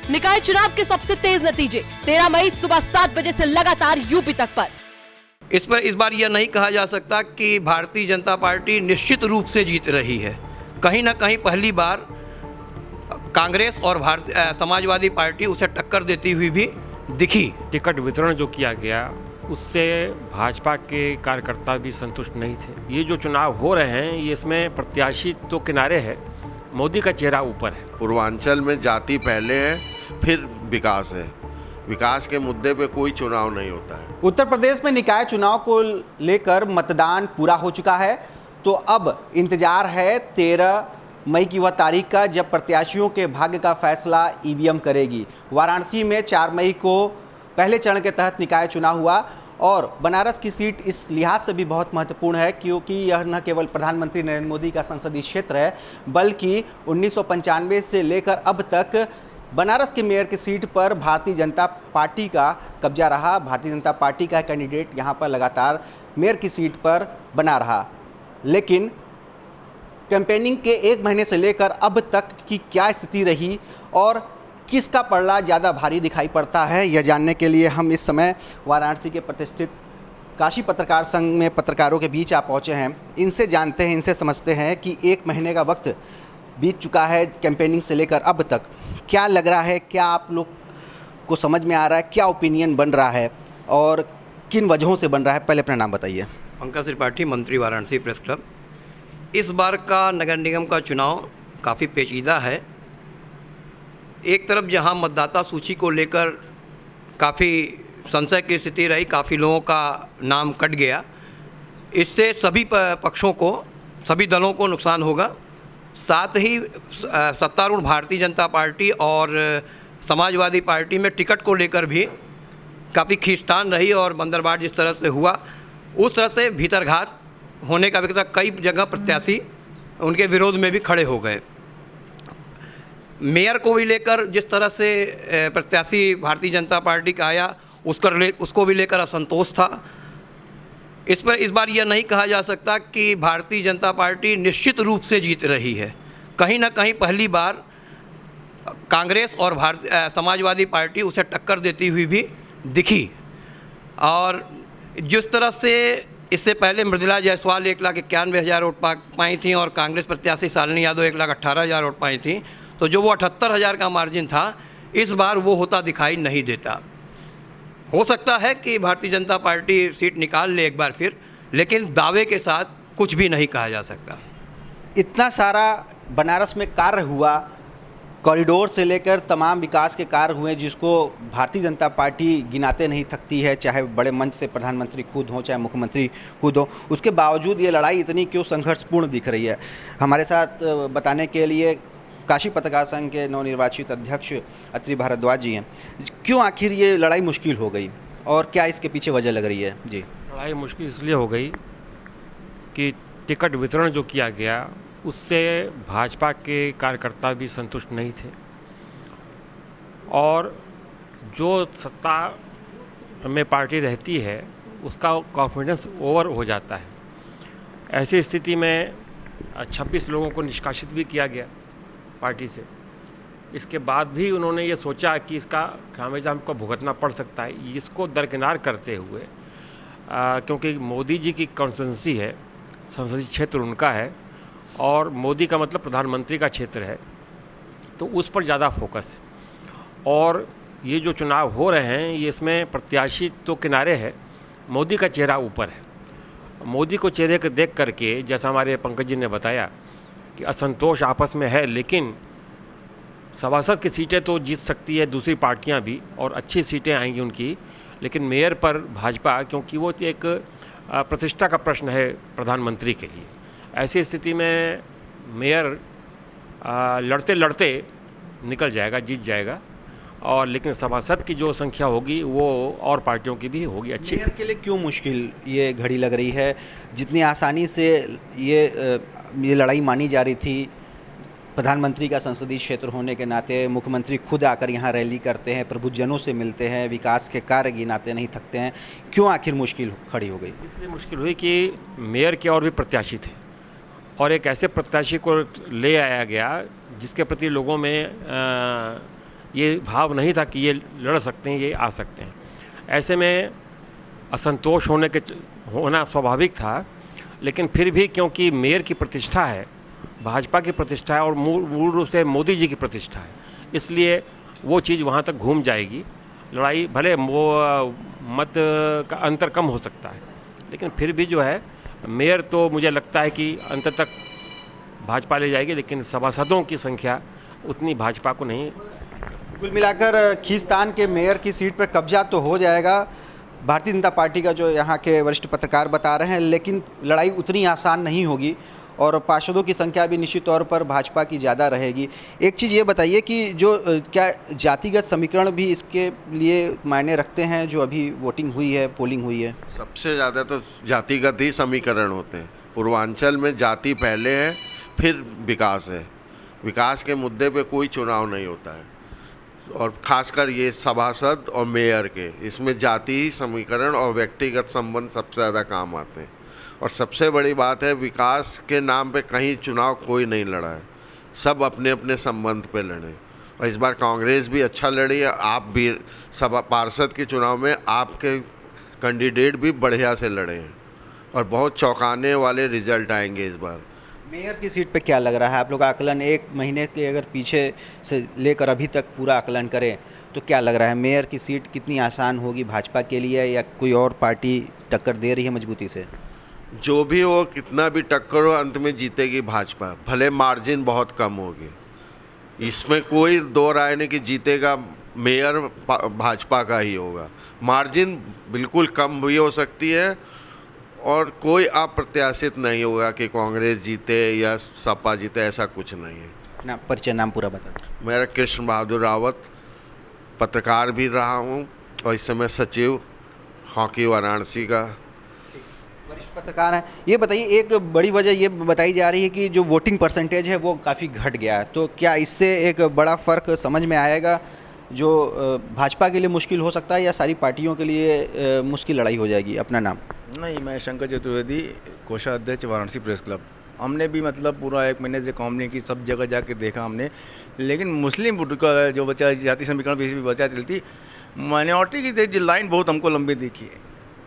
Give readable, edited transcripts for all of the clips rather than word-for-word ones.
निकाय चुनाव के सबसे तेज नतीजे 13 मई सुबह 7 बजे से लगातार यूपी तक पर। इस बार यह नहीं कहा जा सकता कि भारतीय जनता पार्टी निश्चित रूप से जीत रही है। कहीं ना कहीं पहली बार कांग्रेस और समाजवादी पार्टी उसे टक्कर देती हुई भी दिखी। टिकट वितरण जो किया गया उससे भाजपा के कार्यकर्ता भी संतुष्ट नहीं थे। ये जो चुनाव हो रहे हैं ये इसमें प्रत्याशी तो किनारे है, मोदी का चेहरा ऊपर है। पूर्वांचल में जाति पहले है, फिर विकास है। विकास के मुद्दे पे कोई चुनाव नहीं होता है। उत्तर प्रदेश में निकाय चुनाव को लेकर मतदान पूरा हो चुका है, तो अब इंतजार है 13 मई की वह तारीख का जब प्रत्याशियों के भाग्य का फैसला ईवीएम करेगी। वाराणसी में 4 मई को पहले चरण के तहत निकाय चुनाव हुआ और बनारस की सीट इस लिहाज से भी बहुत महत्वपूर्ण है क्योंकि यह न केवल प्रधानमंत्री नरेंद्र मोदी का संसदीय क्षेत्र है, बल्कि 1995 से लेकर अब तक बनारस के मेयर की सीट पर भारतीय जनता पार्टी का कब्जा रहा। भारतीय जनता पार्टी का कैंडिडेट यहां पर लगातार मेयर की सीट पर बना रहा, लेकिन कैंपेनिंग के 1 महीने से लेकर अब तक की क्या स्थिति रही और किसका पलड़ा ज़्यादा भारी दिखाई पड़ता है, यह जानने के लिए हम इस समय वाराणसी के प्रतिष्ठित काशी पत्रकार संघ में पत्रकारों के बीच आप पहुँचे हैं। इनसे जानते हैं, इनसे समझते हैं कि 1 महीने का वक्त बीत चुका है कैंपेनिंग से लेकर अब तक। क्या लग रहा है, क्या आप लोग को समझ में आ रहा है, क्या ओपिनियन बन रहा है और किन वजहों से बन रहा है? पहले अपना नाम बताइए। पंकज त्रिपाठी, मंत्री, वाराणसी प्रेस क्लब। इस बार का नगर निगम का चुनाव काफ़ी पेचीदा है। एक तरफ जहां मतदाता सूची को लेकर काफ़ी संशय की स्थिति रही, काफ़ी लोगों का नाम कट गया, इससे सभी पक्षों को, सभी दलों को नुकसान होगा। साथ ही सत्तारूढ़ भारतीय जनता पार्टी और समाजवादी पार्टी में टिकट को लेकर भी काफ़ी खींचतान रही और बंदरबांट जिस तरह से हुआ उस तरह से भीतरघात होने का भी कई जगह प्रत्याशी उनके विरोध में भी खड़े हो गए। मेयर को भी लेकर जिस तरह से प्रत्याशी भारतीय जनता पार्टी का आया उसको भी लेकर असंतोष था। इस बार यह नहीं कहा जा सकता कि भारतीय जनता पार्टी निश्चित रूप से जीत रही है। कहीं ना कहीं पहली बार कांग्रेस और समाजवादी पार्टी उसे टक्कर देती हुई भी दिखी और जिस तरह से इससे पहले मृदुला जायसवाल 1,91,000 वोट पाई थी और कांग्रेस प्रत्याशी शालिनी यादव 1,18,000 वोट पाई थी, तो जो वो 78,000 का मार्जिन था इस बार वो होता दिखाई नहीं देता। हो सकता है कि भारतीय जनता पार्टी सीट निकाल ले एक बार फिर, लेकिन दावे के साथ कुछ भी नहीं कहा जा सकता। इतना सारा बनारस में कार्य हुआ, कॉरिडोर से लेकर तमाम विकास के कार्य हुए जिसको भारतीय जनता पार्टी गिनाते नहीं थकती है, चाहे बड़े मंच से प्रधानमंत्री खुद हों चाहे मुख्यमंत्री खुद हो, उसके बावजूद ये लड़ाई इतनी क्यों संघर्षपूर्ण दिख रही है? हमारे साथ बताने के लिए काशी पत्रकार संघ के नवनिर्वाचित अध्यक्ष अत्रि भारद्वाज जी हैं। क्यों आखिर ये लड़ाई मुश्किल हो गई और क्या इसके पीछे वजह लग रही है? जी, लड़ाई मुश्किल इसलिए हो गई कि टिकट वितरण जो किया गया उससे भाजपा के कार्यकर्ता भी संतुष्ट नहीं थे और जो सत्ता में पार्टी रहती है उसका कॉन्फिडेंस ओवर हो जाता है। ऐसी स्थिति में 26 लोगों को निष्कासित भी किया गया पार्टी से। इसके बाद भी उन्होंने ये सोचा कि इसका खामियाजा हमको भुगतना पड़ सकता है। इसको दरकिनार करते हुए क्योंकि मोदी जी की कॉन्स्टिट्यूंसी है, संसदीय क्षेत्र उनका है और मोदी का मतलब प्रधानमंत्री का क्षेत्र है, तो उस पर ज़्यादा फोकस है। और ये जो चुनाव हो रहे हैं ये इसमें प्रत्याशी तो किनारे है, मोदी का चेहरा ऊपर है। मोदी को चेहरे को देख करके, जैसा हमारे पंकज जी ने बताया कि असंतोष आपस में है, लेकिन सभासद की सीटें तो जीत सकती है दूसरी पार्टियां भी और अच्छी सीटें आएंगी उनकी, लेकिन मेयर पर भाजपा, क्योंकि वो एक प्रतिष्ठा का प्रश्न है प्रधानमंत्री के लिए। ऐसी स्थिति में मेयर लड़ते लड़ते निकल जाएगा, जीत जाएगा, और लेकिन सभासद की जो संख्या होगी वो और पार्टियों की भी होगी अच्छी। मेयर के लिए क्यों मुश्किल ये घड़ी लग रही है? जितनी आसानी से ये लड़ाई मानी जा रही थी, प्रधानमंत्री का संसदीय क्षेत्र होने के नाते मुख्यमंत्री खुद आकर यहाँ रैली करते हैं, प्रबुद्धजनों से मिलते हैं, विकास के कार्य गिनाते नहीं थकते हैं, क्यों आखिर मुश्किल खड़ी हो गई? इसलिए मुश्किल हुई कि मेयर के और भी प्रत्याशी थे और एक ऐसे प्रत्याशी को ले आया गया जिसके प्रति लोगों में ये भाव नहीं था कि ये लड़ सकते हैं, ये आ सकते हैं। ऐसे में असंतोष होना स्वाभाविक था, लेकिन फिर भी क्योंकि मेयर की प्रतिष्ठा है, भाजपा की प्रतिष्ठा है और मूल रूप से मोदी जी की प्रतिष्ठा है, इसलिए वो चीज़ वहाँ तक घूम जाएगी। लड़ाई भले वो मत का अंतर कम हो सकता है, लेकिन फिर भी जो है मेयर तो मुझे लगता है कि अंत तक भाजपा ले जाएगी, लेकिन सभासदों की संख्या उतनी भाजपा को नहीं। कुल मिलाकर खींचतान के मेयर की सीट पर कब्जा तो हो जाएगा भारतीय जनता पार्टी का, जो यहाँ के वरिष्ठ पत्रकार बता रहे हैं, लेकिन लड़ाई उतनी आसान नहीं होगी और पार्षदों की संख्या भी निश्चित तौर पर भाजपा की ज़्यादा रहेगी। एक चीज़ ये बताइए कि जो क्या जातिगत समीकरण भी इसके लिए मायने रखते हैं, जो अभी वोटिंग हुई है, पोलिंग हुई है? सबसे ज़्यादा तो जातिगत ही समीकरण होते हैं। पूर्वांचल में जाति पहले है, फिर विकास है। विकास के मुद्दे पे कोई चुनाव नहीं होता है, और ख़ासकर ये सभासद और मेयर के, इसमें जाति समीकरण और व्यक्तिगत संबंध सबसे ज़्यादा काम आते हैं। और सबसे बड़ी बात है, विकास के नाम पे कहीं चुनाव कोई नहीं लड़ा है, सब अपने अपने संबंध पे लड़े। और इस बार कांग्रेस भी अच्छा लड़ी है, आप भी सभा पार्षद के चुनाव में आपके कैंडिडेट भी बढ़िया से लड़े हैं और बहुत चौंकाने वाले रिजल्ट आएंगे इस बार। मेयर की सीट पे क्या लग रहा है आप लोग का आकलन? एक महीने के अगर पीछे से लेकर अभी तक पूरा आकलन करें तो क्या लग रहा है, मेयर की सीट कितनी आसान होगी भाजपा के लिए, या कोई और पार्टी टक्कर दे रही है मजबूती से? जो भी हो, कितना भी टक्कर हो, अंत में जीतेगी भाजपा, भले मार्जिन बहुत कम होगी। इसमें कोई दो राय नहीं कि जीतेगा मेयर भाजपा का ही होगा। मार्जिन बिल्कुल कम भी हो सकती है और कोई अप्रत्याशित नहीं होगा कि कांग्रेस जीते या सपा जीते, ऐसा कुछ नहीं है। ना परिचय, नाम पूरा बता दें। मेरा कृष्ण बहादुर रावत, पत्रकार भी रहा हूँ और इस समय सचिव हॉकी वाराणसी का। वरिष्ठ पत्रकार हैं। ये बताइए, एक बड़ी वजह ये बताई जा रही है कि जो वोटिंग परसेंटेज है वो काफ़ी घट गया है, तो क्या इससे एक बड़ा फ़र्क समझ में आएगा जो भाजपा के लिए मुश्किल हो सकता है, या सारी पार्टियों के लिए मुश्किल लड़ाई हो जाएगी? अपना नाम? नहीं, मैं शंकर चतुर्वेदी, कोषाध्यक्ष वाराणसी प्रेस क्लब। हमने भी मतलब पूरा 1 महीने से काउंसलिंग की, सब जगह जाके देखा हमने, लेकिन मुस्लिम वोट का जो बचा, जाति समीकरण भी बचा चलती, माइनॉरिटी की जो लाइन बहुत हमको लंबी दिखी है।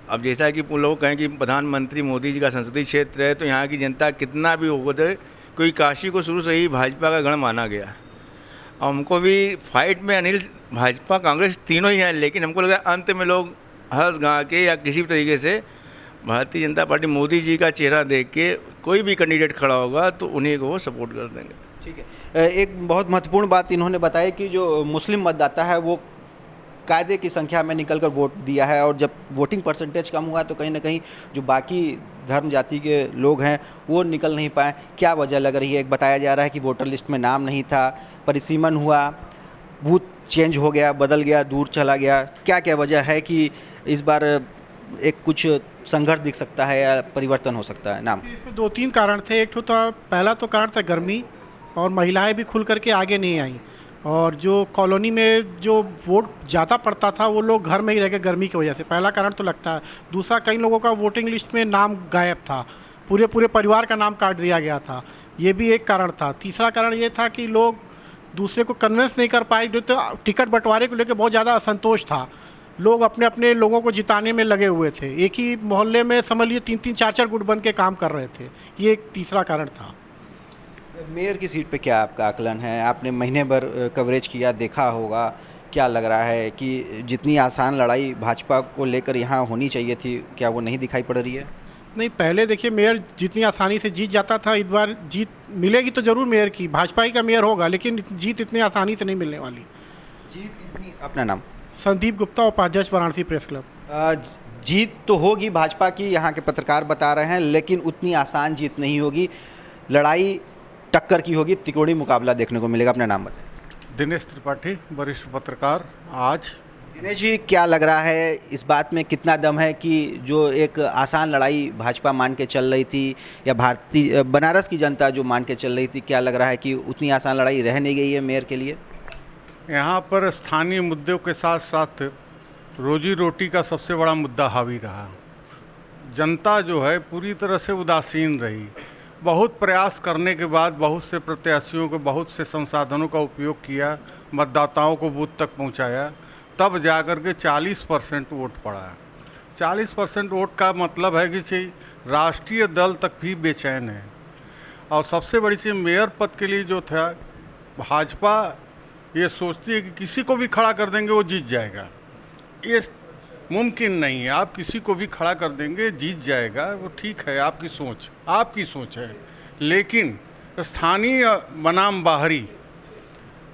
अब जैसा कि लोग कहें कि प्रधानमंत्री मोदी जी का संसदीय क्षेत्र है, तो यहाँ की जनता कितना भी हो जाए, कोई काशी को शुरू से ही भाजपा का गढ़ माना गया। हमको भी फाइट में अनिल, भाजपा, कांग्रेस तीनों ही हैं, लेकिन हमको लगा अंत में लोग हंस गा के या किसी भी तरीके से भारतीय जनता पार्टी मोदी जी का चेहरा देख के कोई भी कैंडिडेट खड़ा होगा तो उन्हीं को वो सपोर्ट कर देंगे। ठीक है। एक बहुत महत्वपूर्ण बात इन्होंने बताया कि जो मुस्लिम मतदाता है वो कायदे की संख्या में निकलकर वोट दिया है, और जब वोटिंग परसेंटेज कम हुआ तो कहीं ना कहीं जो बाकी धर्म जाति के लोग हैं वो निकल नहीं पाए। क्या वजह लग रही है? एक बताया जा रहा है कि वोटर लिस्ट में नाम नहीं था, परिसीमन हुआ, बूथ चेंज हो गया, बदल गया, दूर चला गया। क्या क्या वजह है कि इस बार एक कुछ संघर्ष दिख सकता है या परिवर्तन हो सकता है? नाम? इसमें 2-3 कारण थे। एक तो पहला तो कारण था गर्मी, और महिलाएं भी खुल करके आगे नहीं आई, और जो कॉलोनी में जो वोट ज़्यादा पड़ता था वो लोग घर में ही रह गए गर्मी की वजह से। पहला कारण तो लगता है। दूसरा, कई लोगों का वोटिंग लिस्ट में नाम गायब था, पूरे परिवार का नाम काट दिया गया था, ये भी एक कारण था। तीसरा कारण ये था कि लोग दूसरे को कन्विंस नहीं कर पाए, जो तो टिकट बंटवारे को लेकर बहुत ज़्यादा असंतोष था। लोग अपने अपने लोगों को जिताने में लगे हुए थे, एक ही मोहल्ले में समझ लिए 3-3, 4-4 गुट बन के काम कर रहे थे। ये एक तीसरा कारण था। मेयर की सीट पे क्या आपका आकलन है? आपने महीने भर कवरेज किया, देखा होगा, क्या लग रहा है कि जितनी आसान लड़ाई भाजपा को लेकर यहाँ होनी चाहिए थी, क्या वो नहीं दिखाई पड़ रही है? नहीं, पहले देखिए मेयर जितनी आसानी से जीत जाता था, इस बार जीत मिलेगी तो ज़रूर मेयर की, भाजपा ही का मेयर होगा, लेकिन जीत इतनी आसानी से नहीं मिलने वाली। जीत इतनी? अपना नाम? संदीप गुप्ता, उपाध्यक्ष वाराणसी प्रेस क्लब। जीत तो होगी भाजपा की, यहाँ के पत्रकार बता रहे हैं, लेकिन उतनी आसान जीत नहीं होगी। लड़ाई टक्कर की होगी, त्रिकोणीय मुकाबला देखने को मिलेगा। अपना नाम बताएं। दिनेश त्रिपाठी, वरिष्ठ पत्रकार। आज दिनेश जी, क्या लग रहा है, इस बात में कितना दम है कि जो एक आसान लड़ाई भाजपा मान के चल रही थी, या भारतीय बनारस की जनता जो मान के चल रही थी, क्या लग रहा है कि उतनी आसान लड़ाई रह नहीं गई है मेयर के लिए? यहाँ पर स्थानीय मुद्दों के साथ साथ रोजी रोटी का सबसे बड़ा मुद्दा हावी रहा। जनता जो है पूरी तरह से उदासीन रही। बहुत प्रयास करने के बाद बहुत से प्रत्याशियों को बहुत से संसाधनों का उपयोग किया, मतदाताओं को बूथ तक पहुंचाया, तब जाकर के 40% वोट पड़ा। 40% वोट का मतलब है कि राष्ट्रीय दल तक भी बेचैन है। और सबसे बड़ी चीज़, मेयर पद के लिए जो था, भाजपा ये सोचती है कि किसी को भी खड़ा कर देंगे वो जीत जाएगा। ये मुमकिन नहीं है। आप किसी को भी खड़ा कर देंगे जीत जाएगा, वो ठीक है, आपकी सोच है। लेकिन स्थानीय बनाम बाहरी,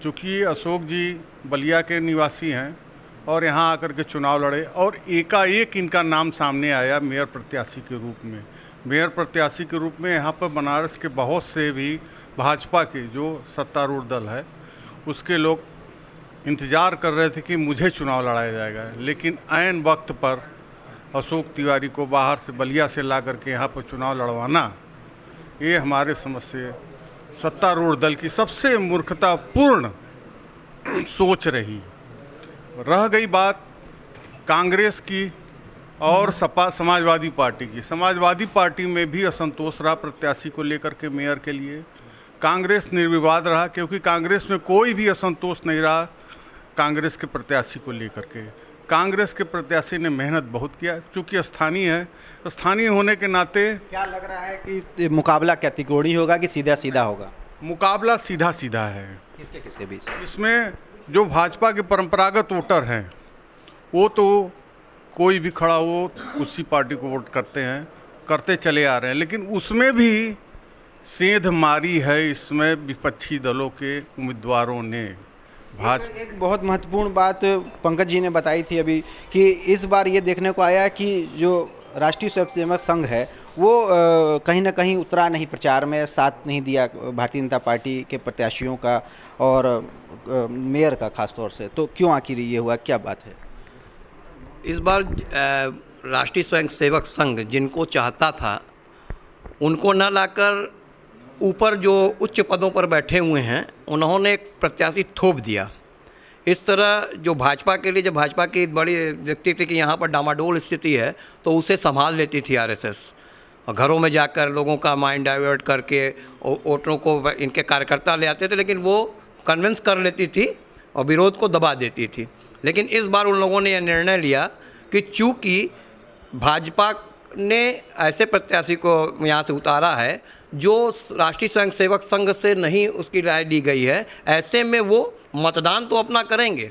चूँकि अशोक जी बलिया के निवासी हैं और यहाँ आकर के चुनाव लड़े और एकाएक इनका नाम सामने आया मेयर प्रत्याशी के रूप में। मेयर प्रत्याशी के रूप में यहाँ पर बनारस के बहुत से भी भाजपा के जो सत्तारूढ़ दल है उसके लोग इंतज़ार कर रहे थे कि मुझे चुनाव लड़ाया जाएगा, लेकिन ऐन वक्त पर अशोक तिवारी को बाहर से बलिया से ला करके यहाँ पर चुनाव लड़वाना, ये हमारे समझ से सत्तारूढ़ दल की सबसे मूर्खतापूर्ण सोच रही। रह गई बात कांग्रेस की और सपा समाजवादी पार्टी की। समाजवादी पार्टी में भी असंतोष रहा प्रत्याशी को लेकर के मेयर के लिए। कांग्रेस निर्विवाद रहा, क्योंकि कांग्रेस में कोई भी असंतोष नहीं रहा कांग्रेस के प्रत्याशी को लेकर के। कांग्रेस के प्रत्याशी ने मेहनत बहुत किया, चूँकि स्थानीय है, स्थानीय होने के नाते। क्या लग रहा है कि मुकाबला क्या तिकोड़ी होगा कि सीधा सीधा होगा? मुकाबला सीधा सीधा है। किसके किसके बीच? इसमें जो भाजपा के परंपरागत वोटर हैं वो तो कोई भी खड़ा हो उसी पार्टी को वोट करते हैं, करते चले आ रहे हैं, लेकिन उसमें भी सेंध मारी है इसमें विपक्षी दलों के उम्मीदवारों ने। एक बहुत महत्वपूर्ण बात पंकज जी ने बताई थी अभी कि इस बार ये देखने को आया कि जो राष्ट्रीय स्वयंसेवक संघ है वो कहीं ना कहीं उतरा नहीं प्रचार में, साथ नहीं दिया भारतीय जनता पार्टी के प्रत्याशियों का और मेयर का खास तौर से। तो क्यों आखिर ये हुआ, क्या बात है? इस बार राष्ट्रीय स्वयंसेवक संघ जिनको चाहता था उनको न लाकर ऊपर जो उच्च पदों पर बैठे हुए हैं उन्होंने एक प्रत्याशी थोप दिया। इस तरह जो भाजपा के लिए, जब भाजपा की बड़ी देखती थी कि यहाँ पर डामाडोल स्थिति है तो उसे संभाल लेती थी आरएसएस, और घरों में जाकर लोगों का माइंड डाइवर्ट करके वोटरों को इनके कार्यकर्ता ले आते थे, लेकिन वो कन्विंस कर लेती थी और विरोध को दबा देती थी। लेकिन इस बार उन लोगों ने यह निर्णय लिया कि चूँकि भाजपा ने ऐसे प्रत्याशी को यहाँ से उतारा है जो राष्ट्रीय स्वयंसेवक संघ से नहीं उसकी राय ली गई है, ऐसे में वो मतदान तो अपना करेंगे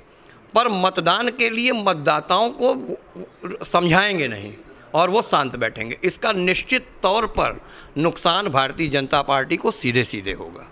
पर मतदान के लिए मतदाताओं को समझाएंगे नहीं और वो शांत बैठेंगे। इसका निश्चित तौर पर नुकसान भारतीय जनता पार्टी को सीधे सीधे होगा।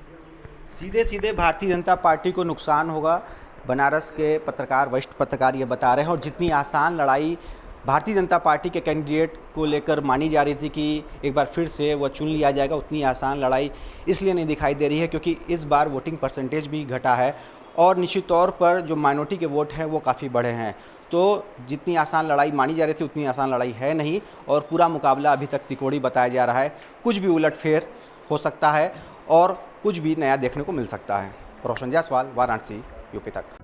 सीधे सीधे भारतीय जनता पार्टी को नुकसान होगा। बनारस के पत्रकार, वरिष्ठ पत्रकार ये बता रहे हैं। और जितनी आसान लड़ाई भारतीय जनता पार्टी के कैंडिडेट को लेकर मानी जा रही थी कि एक बार फिर से वह चुन लिया जाएगा, उतनी आसान लड़ाई इसलिए नहीं दिखाई दे रही है क्योंकि इस बार वोटिंग परसेंटेज भी घटा है और निश्चित तौर पर जो माइनॉरिटी के वोट हैं वो काफ़ी बढ़े हैं। तो जितनी आसान लड़ाई मानी जा रही थी उतनी आसान लड़ाई है नहीं और पूरा मुकाबला अभी तक तिकोड़ी बताया जा रहा है। कुछ भी उलटफेर हो सकता है और कुछ भी नया देखने को मिल सकता है। रोशन जायसवाल, वाराणसी, यूपी तक।